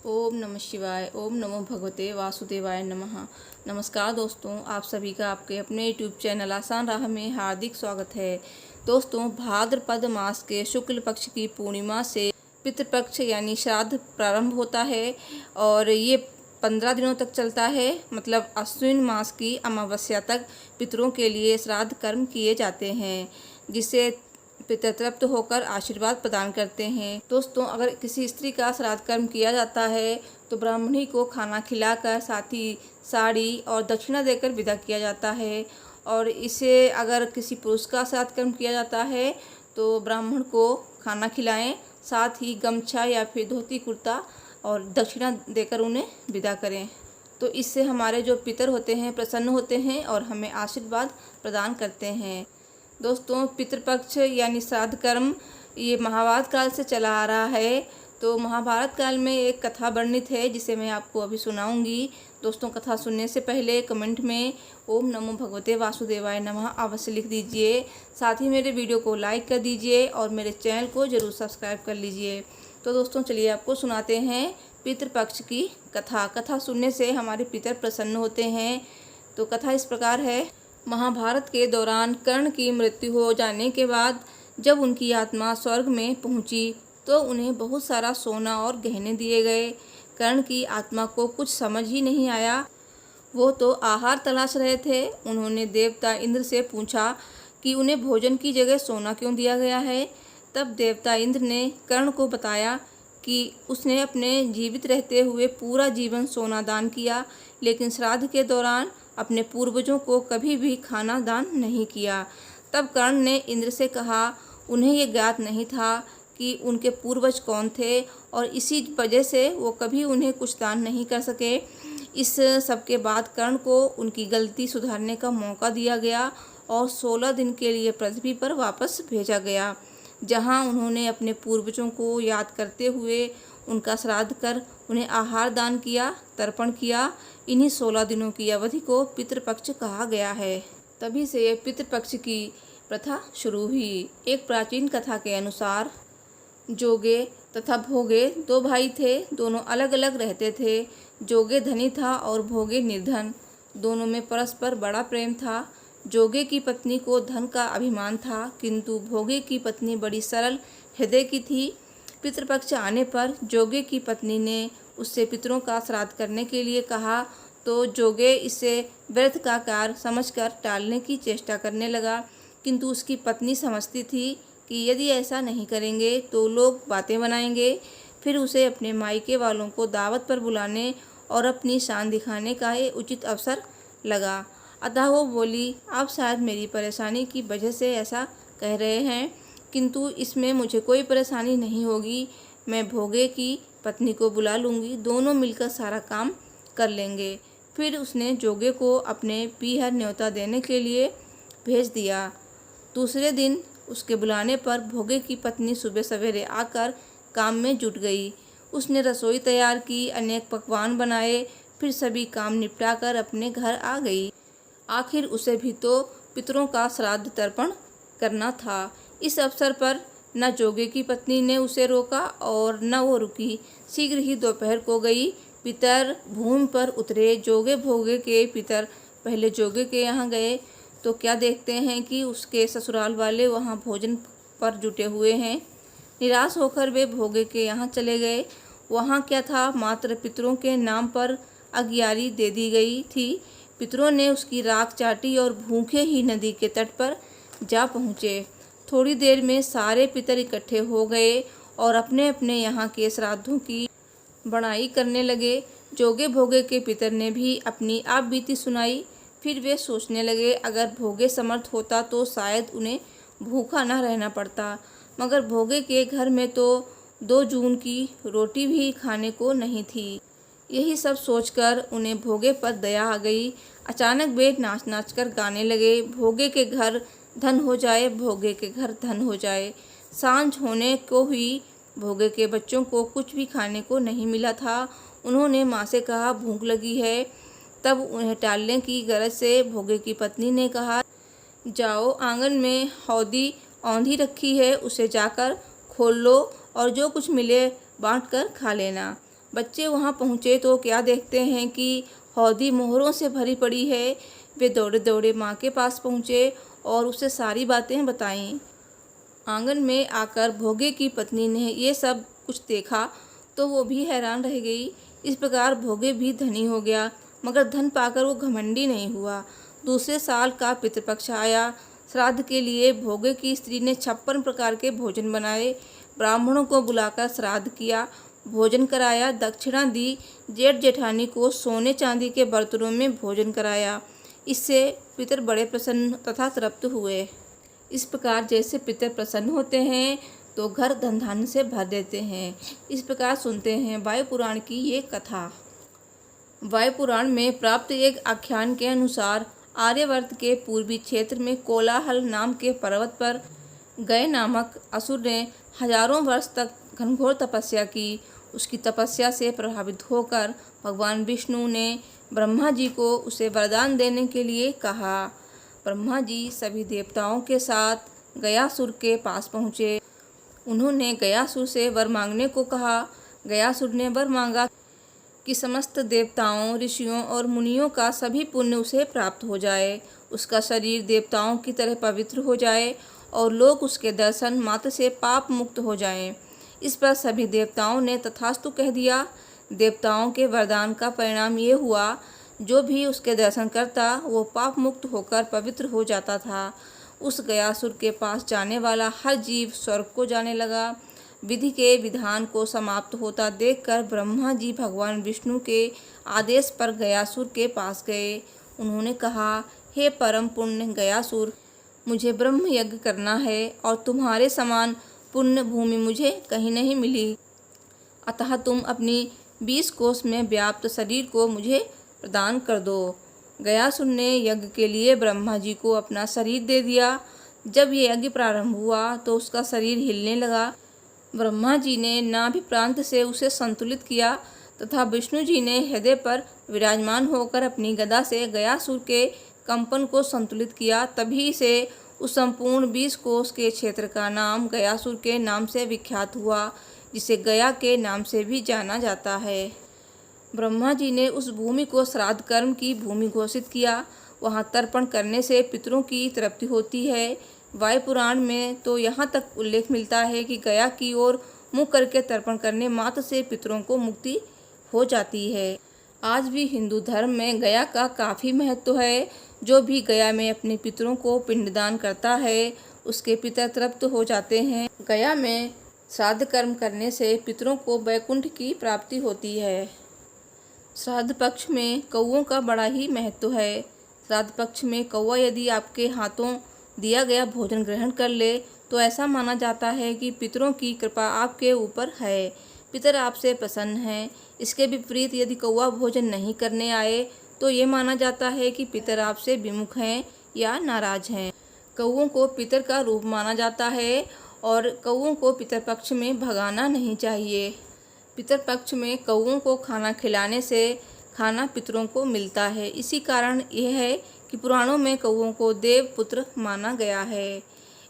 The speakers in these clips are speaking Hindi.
ओम नमः शिवाय। ओम नमो भगवते वासुदेवाय नमः। नमस्कार दोस्तों, आप सभी का आपके अपने यूट्यूब चैनल आसान राह में हार्दिक स्वागत है। दोस्तों, भाद्रपद मास के शुक्ल पक्ष की पूर्णिमा से पितृपक्ष यानी श्राद्ध प्रारंभ होता है और ये 15 दिनों तक चलता है। मतलब अश्विन मास की अमावस्या तक पितरों के लिए श्राद्ध कर्म किए जाते हैं, जिससे पितर तृप्त होकर आशीर्वाद प्रदान करते हैं। दोस्तों, अगर किसी स्त्री का श्राद्ध कर्म किया जाता है तो ब्राह्मणी को खाना खिलाकर साथ ही साड़ी और दक्षिणा देकर विदा किया जाता है। और इसे अगर किसी पुरुष का श्राद्ध कर्म किया जाता है तो ब्राह्मण को खाना खिलाएं, साथ ही गमछा या फिर धोती कुर्ता और दक्षिणा देकर उन्हें विदा करें। तो इससे हमारे जो पितर होते हैं प्रसन्न होते हैं और हमें आशीर्वाद प्रदान करते हैं। दोस्तों, पितृपक्ष यानी श्राद्ध कर्म ये महाभारत काल से चला आ रहा है। तो महाभारत काल में एक कथा वर्णित है जिसे मैं आपको अभी सुनाऊंगी। दोस्तों, कथा सुनने से पहले कमेंट में ओम नमो भगवते वासुदेवाय नमः अवश्य लिख दीजिए। साथ ही मेरे वीडियो को लाइक कर दीजिए और मेरे चैनल को ज़रूर सब्सक्राइब कर लीजिए। तो दोस्तों, चलिए आपको सुनाते हैं पितृपक्ष की कथा। कथा सुनने से हमारे पितर प्रसन्न होते हैं। तो कथा इस प्रकार है। महाभारत के दौरान कर्ण की मृत्यु हो जाने के बाद जब उनकी आत्मा स्वर्ग में पहुंची तो उन्हें बहुत सारा सोना और गहने दिए गए। कर्ण की आत्मा को कुछ समझ ही नहीं आया। वो तो आहार तलाश रहे थे। उन्होंने देवता इंद्र से पूछा कि उन्हें भोजन की जगह सोना क्यों दिया गया है। तब देवता इंद्र ने कर्ण को बताया कि उसने अपने जीवित रहते हुए पूरा जीवन सोना दान किया, लेकिन श्राद्ध के दौरान अपने पूर्वजों को कभी भी खाना दान नहीं किया। तब कर्ण ने इंद्र से कहा, उन्हें ये ज्ञात नहीं था कि उनके पूर्वज कौन थे और इसी वजह से वो कभी उन्हें कुछ दान नहीं कर सके। इस सब के बाद कर्ण को उनकी गलती सुधारने का मौका दिया गया और 16 दिन के लिए पृथ्वी पर वापस भेजा गया, जहां उन्होंने अपने पूर्वजों को याद करते हुए उनका श्राद्ध कर उन्हें आहार दान किया, तर्पण किया। इन्हीं 16 दिनों की अवधि को पितृपक्ष कहा गया है। तभी से पितृपक्ष की प्रथा शुरू हुई। एक प्राचीन कथा के अनुसार जोगे तथा भोगे 2 भाई थे। दोनों अलग अलग रहते थे। जोगे धनी था और भोगे निर्धन। दोनों में परस्पर बड़ा प्रेम था। जोगे की पत्नी को धन का अभिमान था, किंतु भोगे की पत्नी बड़ी सरल हृदय की थी। पितृपक्ष आने पर जोगे की पत्नी ने उससे पितरों का श्राद्ध करने के लिए कहा, तो जोगे इसे व्यर्थ का कार्य समझकर टालने की चेष्टा करने लगा। किंतु उसकी पत्नी समझती थी कि यदि ऐसा नहीं करेंगे तो लोग बातें बनाएंगे। फिर उसे अपने मायके वालों को दावत पर बुलाने और अपनी शान दिखाने का ये उचित अवसर लगा। अतः वो बोली, आप शायद मेरी परेशानी की वजह से ऐसा कह रहे हैं, किंतु इसमें मुझे कोई परेशानी नहीं होगी। मैं भोगे की पत्नी को बुला लूँगी, दोनों मिलकर सारा काम कर लेंगे। फिर उसने जोगे को अपने पीहर न्योता देने के लिए भेज दिया। दूसरे दिन उसके बुलाने पर भोगे की पत्नी सुबह सवेरे आकर काम में जुट गई। उसने रसोई तैयार की, अनेक पकवान बनाए, फिर सभी काम निपटाकर अपने घर आ गई। आखिर उसे भी तो पितरों का श्राद्ध तर्पण करना था। इस अवसर पर न जोगे की पत्नी ने उसे रोका और न वो रुकी। शीघ्र ही दोपहर को गई। पितर भूमि पर उतरे। जोगे भोगे के पितर पहले जोगे के यहाँ गए तो क्या देखते हैं कि उसके ससुराल वाले वहाँ भोजन पर जुटे हुए हैं। निराश होकर वे भोगे के यहाँ चले गए। वहाँ क्या था, मात्र पितरों के नाम पर अगियारी दे दी गई थी। पितरों ने उसकी राख चाटी और भूखे ही नदी के तट पर जा पहुँचे। थोड़ी देर में सारे पितर इकट्ठे हो गए और अपने अपने यहाँ के श्राद्धों की बड़ाई करने लगे। जोगे भोगे के पितर ने भी अपनी आप बीती सुनाई। फिर वे सोचने लगे, अगर भोगे समर्थ होता तो शायद उन्हें भूखा न रहना पड़ता, मगर भोगे के घर में तो 2 जून की रोटी भी खाने को नहीं थी। यही सब सोचकर उन्हें भोगे पर दया आ गई। अचानक वे नाच नाच कर गाने लगे, भोगे के घर धन हो जाए, भोगे के घर धन हो जाए। सांझ होने को हुई। भोगे के बच्चों को कुछ भी खाने को नहीं मिला था। उन्होंने माँ से कहा, भूख लगी है। तब उन्हें टालने की गरज से भोगे की पत्नी ने कहा, जाओ, आंगन में हौदी औंधी रखी है, उसे जाकर खोल लो और जो कुछ मिले बांट कर खा लेना। बच्चे वहाँ पहुँचे तो क्या देखते हैं कि हौदी मोहरों से भरी पड़ी है। वे दौड़े दौड़े माँ के पास पहुँचे और उसे सारी बातें बताईं। आंगन में आकर भोगे की पत्नी ने ये सब कुछ देखा तो वो भी हैरान रह गई। इस प्रकार भोगे भी धनी हो गया, मगर धन पाकर वो घमंडी नहीं हुआ। दूसरे साल का पितृपक्ष आया। श्राद्ध के लिए भोगे की स्त्री ने 56 प्रकार के भोजन बनाए। ब्राह्मणों को बुलाकर श्राद्ध किया, भोजन कराया, दक्षिणा दी। जेठ जेठानी को सोने चांदी के बर्तनों में भोजन कराया। इससे पितर बड़े प्रसन्न तथा तृप्त हुए। इस प्रकार जैसे पितर प्रसन्न होते हैं तो घर धन धान्य से भर देते हैं। इस प्रकार सुनते हैं वायु पुराण की ये कथा। वायु पुराण में प्राप्त एक आख्यान के अनुसार आर्यवर्त के पूर्वी क्षेत्र में कोलाहल नाम के पर्वत पर गय नामक असुर ने हजारों वर्ष तक घनघोर तपस्या की। उसकी तपस्या से प्रभावित होकर भगवान विष्णु ने ब्रह्मा जी को उसे वरदान देने के लिए कहा। ब्रह्मा जी सभी देवताओं के साथ गयासुर के पास पहुँचे। उन्होंने गयासुर से वर मांगने को कहा। गयासुर ने वर मांगा कि समस्त देवताओं, ऋषियों और मुनियों का सभी पुण्य उसे प्राप्त हो जाए, उसका शरीर देवताओं की तरह पवित्र हो जाए और लोग उसके दर्शन मात्र से पाप मुक्त हो जाएं। इस पर सभी देवताओं ने तथास्तु कह दिया। देवताओं के वरदान का परिणाम ये हुआ, जो भी उसके दर्शन करता वो पाप मुक्त होकर पवित्र हो जाता था। उस गयासुर के पास जाने वाला हर जीव स्वर्ग को जाने लगा। विधि के विधान को समाप्त होता देखकर ब्रह्मा जी भगवान विष्णु के आदेश पर गयासुर के पास गए। उन्होंने कहा, हे परम पुण्य गयासुर, मुझे ब्रह्म यज्ञ करना है और तुम्हारे समान पुण्य भूमि मुझे कहीं नहीं मिली, अतः तुम अपनी 20 कोस में व्याप्त शरीर को मुझे प्रदान कर दो। गयासुर ने यज्ञ के लिए ब्रह्मा जी को अपना शरीर दे दिया। जब ये यज्ञ प्रारंभ हुआ तो उसका शरीर हिलने लगा। ब्रह्मा जी ने नाभि प्रांत से उसे संतुलित किया तथा विष्णु जी ने हृदय पर विराजमान होकर अपनी गदा से गयासुर के कंपन को संतुलित किया। तभी से उस संपूर्ण 20 कोस के क्षेत्र का नाम गयासुर के नाम से विख्यात हुआ, जिसे गया के नाम से भी जाना जाता है। ब्रह्मा जी ने उस भूमि को श्राद्ध कर्म की भूमि घोषित किया। वहाँ तर्पण करने से पितरों की तृप्ति होती है। वायु पुराण में तो यहाँ तक उल्लेख मिलता है कि गया की ओर मुँह करके तर्पण करने मात्र से पितरों को मुक्ति हो जाती है। आज भी हिंदू धर्म में गया का काफ़ी महत्व है। जो भी गया में अपने पितरों को पिंडदान करता है उसके पितर तृप्त हो जाते हैं। गया में श्राद्ध कर्म करने से पितरों को वैकुंठ की प्राप्ति होती है। श्राद्ध पक्ष में कौओं का बड़ा ही महत्व है। श्राद्ध पक्ष में कौआ यदि आपके हाथों दिया गया भोजन ग्रहण कर ले तो ऐसा माना जाता है कि पितरों की कृपा आपके ऊपर है, पितर आपसे प्रसन्न हैं। इसके विपरीत यदि कौआ भोजन नहीं करने आए तो ये माना जाता है कि पितर आपसे विमुख हैं या नाराज हैं। कौओं को पितर का रूप माना जाता है और कौओं को पितरपक्ष में भगाना नहीं चाहिए। पितरपक्ष में कौओं को खाना खिलाने से खाना पितरों को मिलता है। इसी कारण यह है कि पुराणों में कौओं को देव पुत्र माना गया है।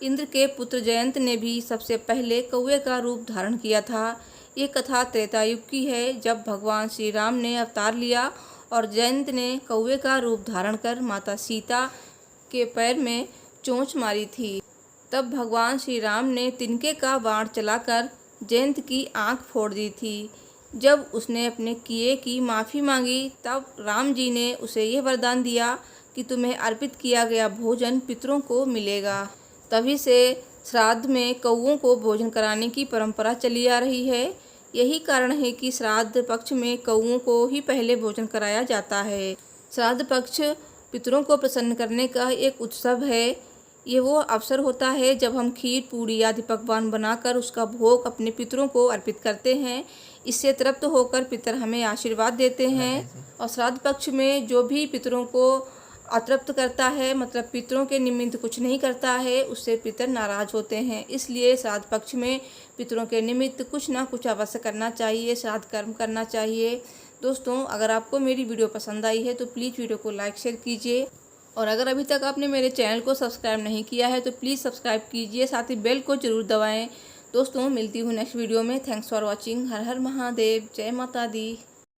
इंद्र के पुत्र जयंत ने भी सबसे पहले कौवे का रूप धारण किया था। ये कथा त्रेता युग की है, जब भगवान श्री राम ने अवतार लिया और जयंत ने कौवे का रूप धारण कर माता सीता के पैर में चोंच मारी थी। तब भगवान श्री राम ने तिनके का बाण चलाकर जयंत की आंख फोड़ दी थी। जब उसने अपने किए की माफ़ी मांगी तब राम जी ने उसे यह वरदान दिया कि तुम्हें अर्पित किया गया भोजन पितरों को मिलेगा। तभी से श्राद्ध में कौओं को भोजन कराने की परंपरा चली आ रही है। यही कारण है कि श्राद्ध पक्ष में कौओं को ही पहले भोजन कराया जाता है। श्राद्ध पक्ष पितरों को प्रसन्न करने का एक उत्सव है। ये वो अवसर होता है जब हम खीर, पूड़ी आदि पकवान बनाकर उसका भोग अपने पितरों को अर्पित करते हैं। इससे तृप्त होकर पितर हमें आशीर्वाद देते हैं। और श्राद्ध पक्ष में जो भी पितरों को अतृप्त करता है, मतलब पितरों के निमित्त कुछ नहीं करता है, उससे पितर नाराज होते हैं। इसलिए श्राद्ध पक्ष में पितरों के निमित्त कुछ ना कुछ अवश्य करना चाहिए, श्राद्ध कर्म करना चाहिए। दोस्तों, अगर आपको मेरी वीडियो पसंद आई है तो प्लीज़ वीडियो को लाइक शेयर कीजिए, और अगर अभी तक आपने मेरे चैनल को सब्सक्राइब नहीं किया है तो प्लीज़ सब्सक्राइब कीजिए, साथ ही बेल को ज़रूर दबाएँ। दोस्तों मिलती हूँ नेक्स्ट वीडियो में। Thanks for watching. हर हर महादेव, जय माता दी।